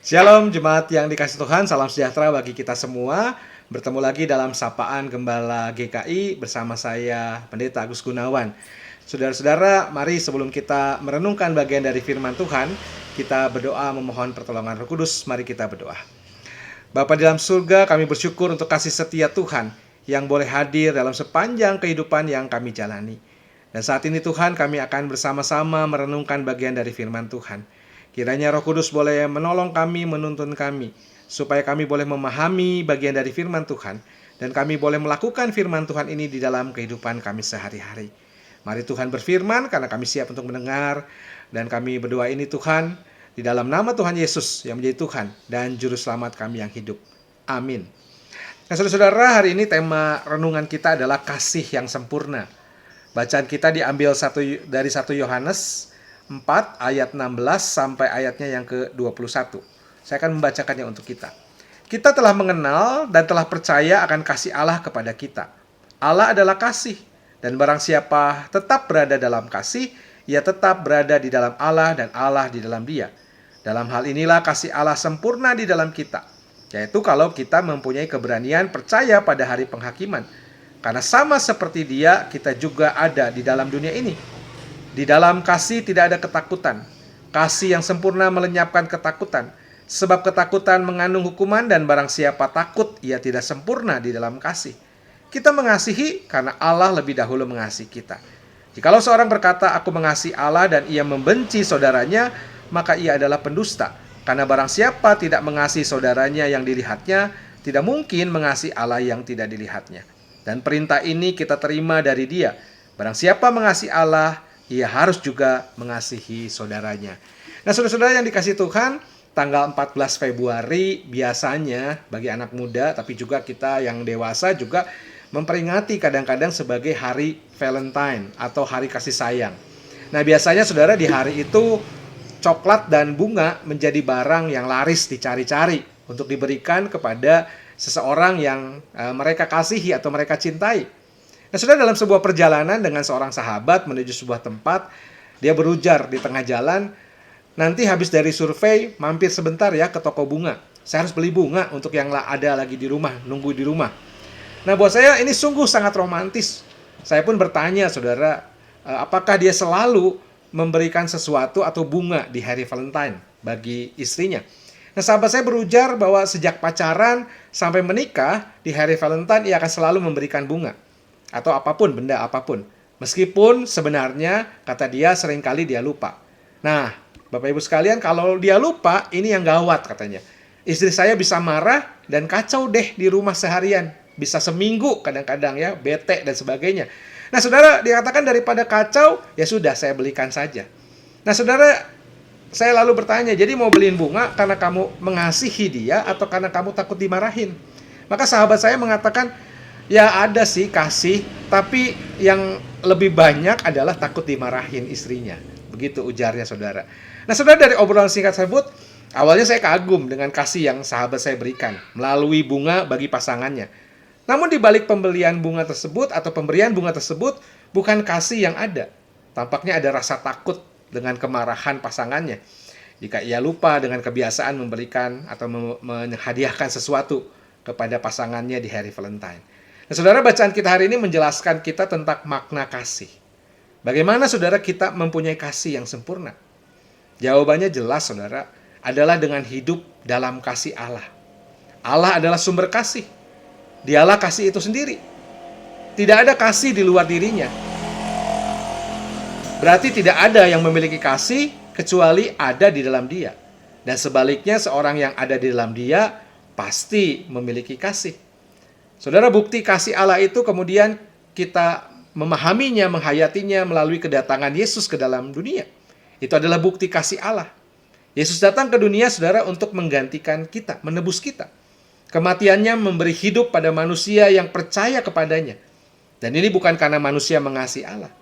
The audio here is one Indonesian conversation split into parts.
Shalom jemaat yang dikasih Tuhan, salam sejahtera bagi kita semua. Bertemu lagi dalam Sapaan Gembala GKI bersama saya Pendeta Agus Gunawan. Saudara-saudara, mari sebelum kita merenungkan bagian dari firman Tuhan, kita berdoa memohon pertolongan Roh Kudus. Mari kita berdoa. Bapa di dalam surga, kami bersyukur untuk kasih setia Tuhan yang boleh hadir dalam sepanjang kehidupan yang kami jalani. Dan saat ini Tuhan, kami akan bersama-sama merenungkan bagian dari firman Tuhan. Kiranya Roh Kudus boleh menolong kami, menuntun kami, supaya kami boleh memahami bagian dari firman Tuhan, dan kami boleh melakukan firman Tuhan ini di dalam kehidupan kami sehari-hari. Mari Tuhan berfirman, karena kami siap untuk mendengar, dan kami berdoa ini Tuhan, di dalam nama Tuhan Yesus yang menjadi Tuhan dan Juru Selamat kami yang hidup. Amin. Nah, saudara-saudara, hari ini tema renungan kita adalah kasih yang sempurna. Bacaan kita diambil dari 1 Yohanes 4 ayat 16 sampai ayatnya yang ke-21. Saya akan membacakannya untuk kita. Kita telah mengenal dan telah percaya akan kasih Allah kepada kita. Allah adalah kasih, dan barang siapa tetap berada dalam kasih, ia tetap berada di dalam Allah dan Allah di dalam dia. Dalam hal inilah kasih Allah sempurna di dalam kita, yaitu kalau kita mempunyai keberanian percaya pada hari penghakiman. Karena sama seperti dia, kita juga ada di dalam dunia ini. Di dalam kasih tidak ada ketakutan. Kasih yang sempurna melenyapkan ketakutan. Sebab ketakutan mengandung hukuman, dan barang siapa takut, ia tidak sempurna di dalam kasih. Kita mengasihi karena Allah lebih dahulu mengasihi kita. Jikalau seorang berkata, aku mengasihi Allah, dan ia membenci saudaranya, maka ia adalah pendusta. Karena barang siapa tidak mengasihi saudaranya yang dilihatnya, tidak mungkin mengasihi Allah yang tidak dilihatnya. Dan perintah ini kita terima dari dia. Barang siapa mengasihi Allah, ia harus juga mengasihi saudaranya. Nah, saudara-saudara yang dikasihi Tuhan, tanggal 14 Februari biasanya bagi anak muda, tapi juga kita yang dewasa juga memperingati kadang-kadang sebagai hari Valentine atau hari kasih sayang. Nah, biasanya saudara di hari itu coklat dan bunga menjadi barang yang laris dicari-cari untuk diberikan kepada seseorang yang mereka kasihi atau mereka cintai. Nah, saudara, dalam sebuah perjalanan dengan seorang sahabat menuju sebuah tempat, dia berujar di tengah jalan, nanti habis dari survei, mampir sebentar ya ke toko bunga. Saya harus beli bunga untuk yang ada lagi di rumah, nunggu di rumah. Nah, buat saya ini sungguh sangat romantis. Saya pun bertanya, saudara, apakah dia selalu memberikan sesuatu atau bunga di hari Valentine bagi istrinya? Nah, sahabat saya berujar bahwa sejak pacaran sampai menikah, di hari Valentine ia akan selalu memberikan bunga. Atau apapun, benda apapun. Meskipun sebenarnya, kata dia, seringkali dia lupa. Nah, Bapak Ibu sekalian, kalau dia lupa, ini yang gawat katanya. Istri saya bisa marah dan kacau deh di rumah seharian. Bisa seminggu kadang-kadang ya, bete dan sebagainya. Nah, saudara, dikatakan daripada kacau, ya sudah, saya belikan saja. Nah, saudara, saya lalu bertanya, jadi mau beliin bunga karena kamu mengasihi dia atau karena kamu takut dimarahin? Maka sahabat saya mengatakan, ya ada sih kasih, tapi yang lebih banyak adalah takut dimarahin istrinya. Begitu ujarnya saudara. Nah, saudara, dari obrolan singkat tersebut, awalnya saya kagum dengan kasih yang sahabat saya berikan melalui bunga bagi pasangannya. Namun di balik pembelian bunga tersebut atau pemberian bunga tersebut bukan kasih yang ada. Tampaknya ada rasa takut dengan kemarahan pasangannya. Jika ia lupa dengan kebiasaan memberikan atau menghadiahkan sesuatu kepada pasangannya di hari Valentine. Nah, saudara, bacaan kita hari ini menjelaskan kita tentang makna kasih. Bagaimana saudara kita mempunyai kasih yang sempurna? Jawabannya jelas saudara, adalah dengan hidup dalam kasih Allah. Allah adalah sumber kasih. Dialah kasih itu sendiri. Tidak ada kasih di luar dirinya. Berarti tidak ada yang memiliki kasih kecuali ada di dalam dia. Dan sebaliknya, seorang yang ada di dalam dia pasti memiliki kasih. Saudara, bukti kasih Allah itu kemudian kita memahaminya, menghayatinya melalui kedatangan Yesus ke dalam dunia. Itu adalah bukti kasih Allah. Yesus datang ke dunia, saudara, untuk menggantikan kita, menebus kita. Kematiannya memberi hidup pada manusia yang percaya kepadanya. Dan ini bukan karena manusia mengasihi Allah.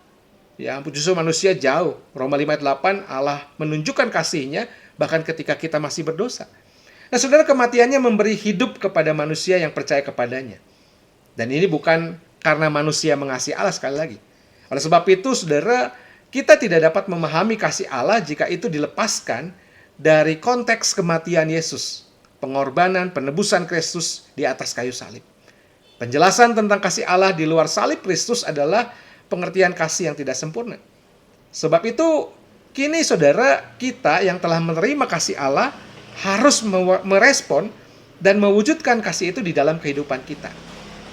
Ya, justru manusia jauh. Roma 5 ayat 8, Allah menunjukkan kasihnya bahkan ketika kita masih berdosa. Nah, saudara, kematiannya memberi hidup kepada manusia yang percaya kepadanya. Dan ini bukan karena manusia mengasihi Allah, sekali lagi. Oleh sebab itu, saudara, kita tidak dapat memahami kasih Allah jika itu dilepaskan dari konteks kematian Yesus, pengorbanan, penebusan Kristus di atas kayu salib. Penjelasan tentang kasih Allah di luar salib Kristus adalah pengertian kasih yang tidak sempurna. Sebab itu, kini saudara kita yang telah menerima kasih Allah harus merespon dan mewujudkan kasih itu di dalam kehidupan kita.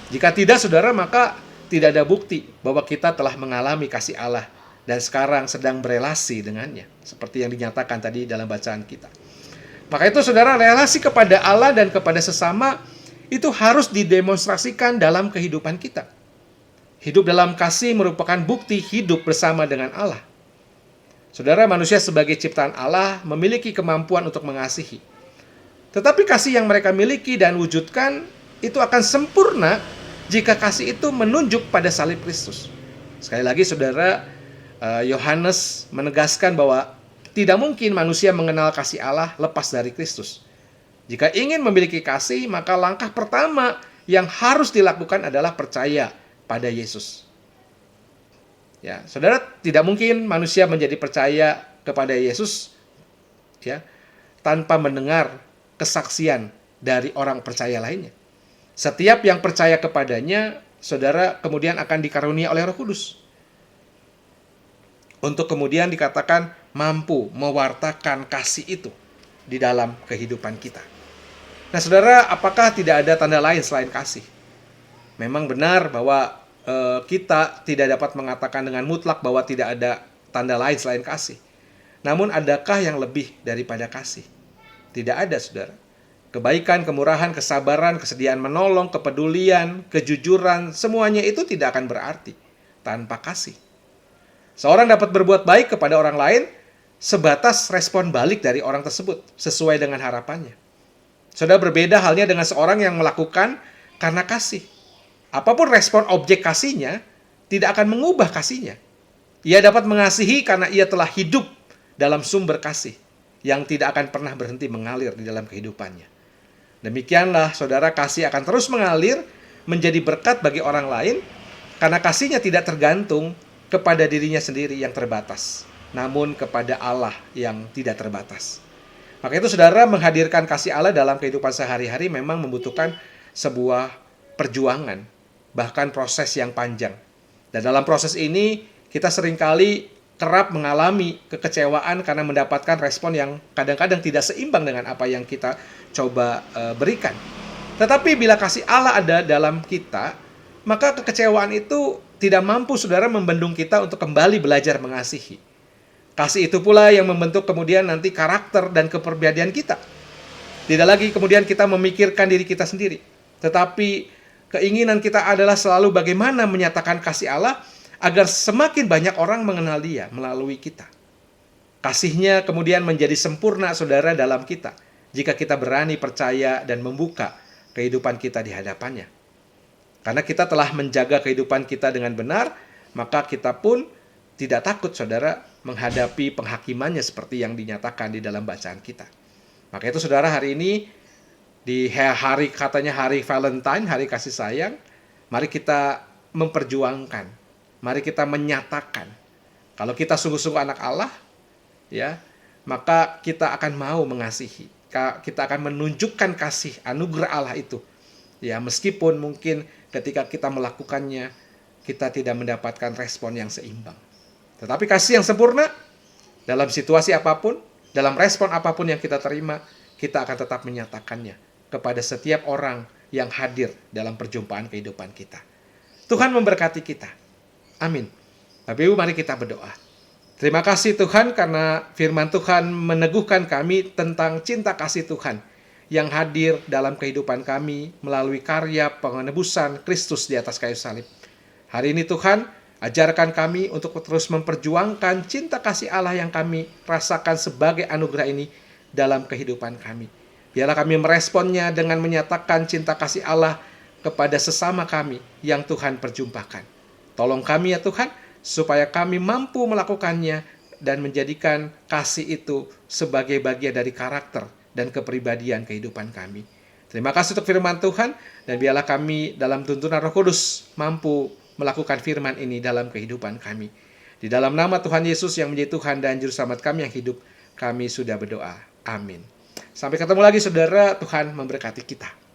Jika tidak, saudara, maka tidak ada bukti bahwa kita telah mengalami kasih Allah dan sekarang sedang berelasi dengannya, seperti yang dinyatakan tadi dalam bacaan kita. Maka itu, saudara, relasi kepada Allah dan kepada sesama itu harus didemonstrasikan dalam kehidupan kita. Hidup dalam kasih merupakan bukti hidup bersama dengan Allah. Saudara, manusia sebagai ciptaan Allah memiliki kemampuan untuk mengasihi. Tetapi kasih yang mereka miliki dan wujudkan itu akan sempurna jika kasih itu menunjuk pada salib Kristus. Sekali lagi, saudara, Yohanes menegaskan bahwa tidak mungkin manusia mengenal kasih Allah lepas dari Kristus. Jika ingin memiliki kasih, maka langkah pertama yang harus dilakukan adalah percaya pada Yesus. Ya, saudara, tidak mungkin manusia menjadi percaya kepada Yesus ya tanpa mendengar kesaksian dari orang percaya lainnya. Setiap yang percaya kepadanya, saudara, kemudian akan dikarunia oleh Roh Kudus untuk kemudian dikatakan mampu mewartakan kasih itu di dalam kehidupan kita. Nah, saudara, apakah tidak ada tanda lain selain kasih? Memang benar bahwa kita tidak dapat mengatakan dengan mutlak bahwa tidak ada tanda lain selain kasih. Namun, adakah yang lebih daripada kasih? Tidak ada, saudara. Kebaikan, kemurahan, kesabaran, kesediaan menolong, kepedulian, kejujuran, semuanya itu tidak akan berarti tanpa kasih. Seorang dapat berbuat baik kepada orang lain sebatas respon balik dari orang tersebut sesuai dengan harapannya. Saudara, berbeda halnya dengan seorang yang melakukan karena kasih. Apapun respon objek kasihnya, tidak akan mengubah kasihnya. Ia dapat mengasihi karena ia telah hidup dalam sumber kasih yang tidak akan pernah berhenti mengalir di dalam kehidupannya. Demikianlah, saudara, kasih akan terus mengalir menjadi berkat bagi orang lain karena kasihnya tidak tergantung kepada dirinya sendiri yang terbatas, namun kepada Allah yang tidak terbatas. Maka itu, saudara, menghadirkan kasih Allah dalam kehidupan sehari-hari memang membutuhkan sebuah perjuangan, bahkan proses yang panjang. Dan dalam proses ini, kita seringkali kerap mengalami kekecewaan karena mendapatkan respon yang kadang-kadang tidak seimbang dengan apa yang kita coba berikan. Tetapi bila kasih Allah ada dalam kita, maka kekecewaan itu tidak mampu, saudara, membendung kita untuk kembali belajar mengasihi. Kasih itu pula yang membentuk kemudian nanti karakter dan kepribadian kita. Tidak lagi kemudian kita memikirkan diri kita sendiri, tetapi keinginan kita adalah selalu bagaimana menyatakan kasih Allah agar semakin banyak orang mengenal Dia melalui kita. Kasihnya kemudian menjadi sempurna, saudara, dalam kita jika kita berani percaya dan membuka kehidupan kita di hadapannya. Karena kita telah menjaga kehidupan kita dengan benar, maka kita pun tidak takut, saudara, menghadapi penghakimannya seperti yang dinyatakan di dalam bacaan kita. Maka itu, saudara, hari ini di hari katanya hari Valentine, hari kasih sayang, mari kita memperjuangkan, mari kita menyatakan kalau kita sungguh-sungguh anak Allah, ya, maka kita akan mau mengasihi. Kita akan menunjukkan kasih anugerah Allah itu. Ya, meskipun mungkin ketika kita melakukannya kita tidak mendapatkan respon yang seimbang. Tetapi kasih yang sempurna dalam situasi apapun, dalam respon apapun yang kita terima, kita akan tetap menyatakannya kepada setiap orang yang hadir dalam perjumpaan kehidupan kita. Tuhan memberkati kita. Amin. Bapak Ibu, mari kita berdoa. Terima kasih Tuhan karena firman Tuhan meneguhkan kami tentang cinta kasih Tuhan yang hadir dalam kehidupan kami melalui karya penebusan Kristus di atas kayu salib. Hari ini Tuhan, ajarkan kami untuk terus memperjuangkan cinta kasih Allah yang kami rasakan sebagai anugerah ini dalam kehidupan kami. Biarlah kami meresponnya dengan menyatakan cinta kasih Allah kepada sesama kami yang Tuhan perjumpakan. Tolong kami ya Tuhan, supaya kami mampu melakukannya dan menjadikan kasih itu sebagai bagian dari karakter dan kepribadian kehidupan kami. Terima kasih untuk firman Tuhan, dan biarlah kami dalam tuntunan Roh Kudus mampu melakukan firman ini dalam kehidupan kami. Di dalam nama Tuhan Yesus yang menjadi Tuhan dan Juru Selamat kami yang hidup, kami sudah berdoa. Amin. Sampai ketemu lagi saudara, Tuhan memberkati kita.